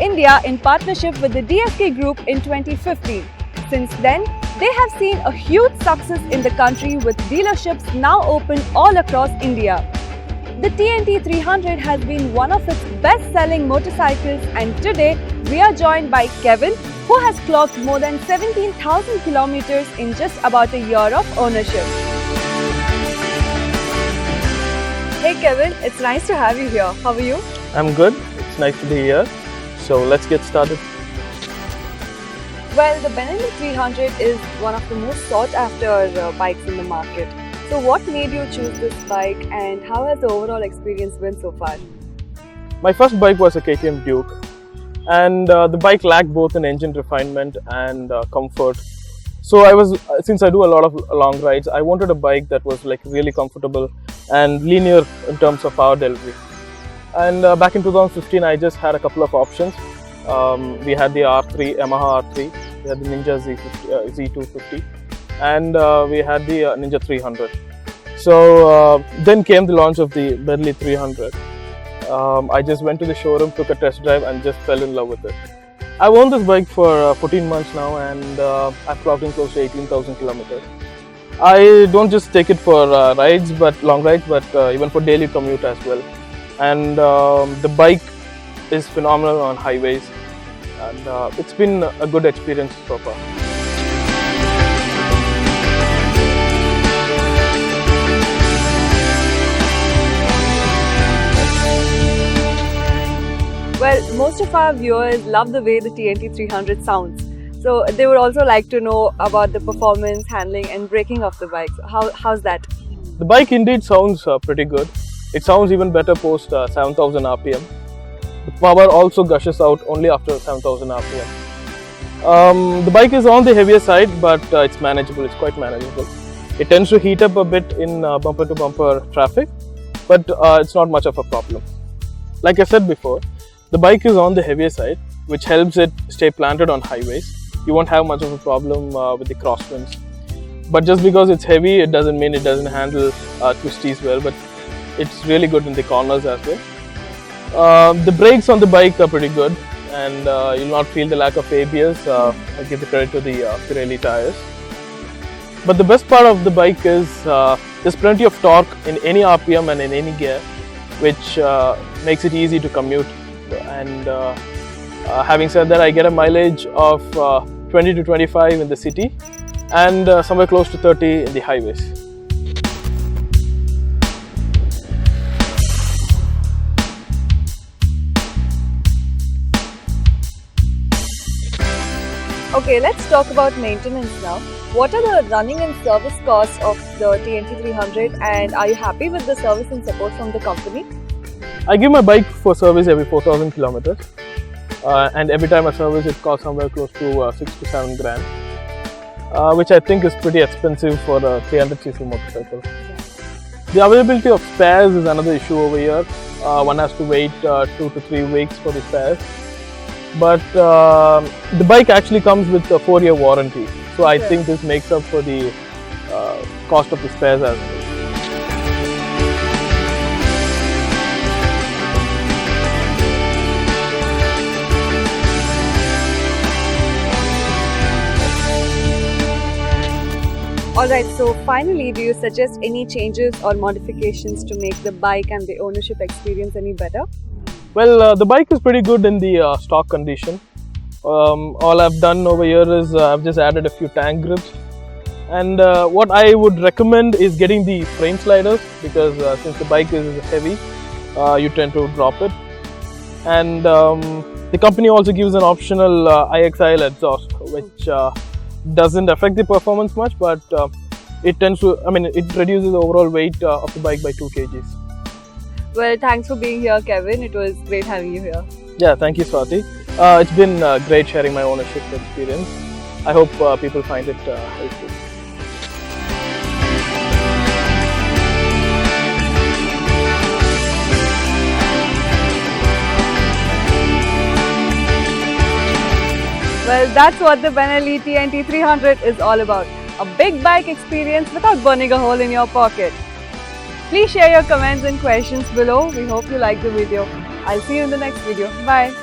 India in partnership with the DSK Group in 2015. Since then, they have seen a huge success in the country with dealerships now open all across India. The TNT 300 has been one of its best-selling motorcycles, and today we are joined by Kevin, who has clocked more than 17,000 kilometers in just about a year of ownership. Hey Kevin, it's nice to have you here. How are you? I'm good. It's nice to be here. So let's get started. Well, the Benelli 300 is one of the most sought after bikes in the market. So what made you choose this bike, and how has the overall experience been so far? My first bike was a KTM Duke, and the bike lacked both an engine refinement and comfort. So since I do a lot of long rides, I wanted a bike that was like really comfortable and linear in terms of power delivery. And back in 2015, I just had a couple of options. We had the R3, Yamaha R3, we had the Ninja Z250, and we had the Ninja 300. So then came the launch of the Benelli 300. I just went to the showroom, took a test drive, and just fell in love with it. I've owned this bike for 14 months now, and I've clocked in close to 18,000 kilometers. I don't just take it for long rides, but even for daily commute as well. And the bike is phenomenal on highways, and it's been a good experience so far. Well, most of our viewers love the way the TNT 300 sounds. So they would also like to know about the performance, handling and braking of the bike. So how's that? The bike indeed sounds pretty good. It sounds even better post 7,000 RPM. The power also gushes out only after 7,000 RPM. The bike is on the heavier side, but it's manageable. It's quite manageable. It tends to heat up a bit in bumper-to-bumper traffic, but it's not much of a problem. Like I said before, the bike is on the heavier side, which helps it stay planted on highways. You won't have much of a problem with the crosswinds. But just because it's heavy, it doesn't mean it doesn't handle twisties well, but it's really good in the corners as well. The brakes on the bike are pretty good, and you'll not feel the lack of ABS. I give the credit to the Pirelli tires. But the best part of the bike is there's plenty of torque in any RPM and in any gear, which makes it easy to commute. And having said that, I get a mileage of 20 to 25 in the city and somewhere close to 30 in the highways. Okay, let's talk about maintenance now. What are the running and service costs of the TNT 300, and are you happy with the service and support from the company? I give my bike for service every 4,000 kilometers, and every time I service it costs somewhere close to 6 to 7 grand, which I think is pretty expensive for a 300cc motorcycle. The availability of spares is another issue over here. One has to wait 2 to 3 weeks for the spares, but the bike actually comes with a 4-year warranty, so I think this makes up for the cost of the spares as well. Alright, so finally, do you suggest any changes or modifications to make the bike and the ownership experience any better? Well, the bike is pretty good in the stock condition. All I've done over here is I've just added a few tank grips. And what I would recommend is getting the frame sliders, because since the bike is heavy, you tend to drop it. And the company also gives an optional IXIL exhaust, which doesn't affect the performance much, but it reduces the overall weight of the bike by 2 kgs. Well, thanks for being here, Kevin. It was great having you here. Yeah, thank you, Swati. It's been great sharing my ownership experience. I hope people find it helpful. Well, that's what the Benelli TNT 300 is all about. A big bike experience without burning a hole in your pocket. Please share your comments and questions below. We hope you like the video. I'll see you in the next video. Bye.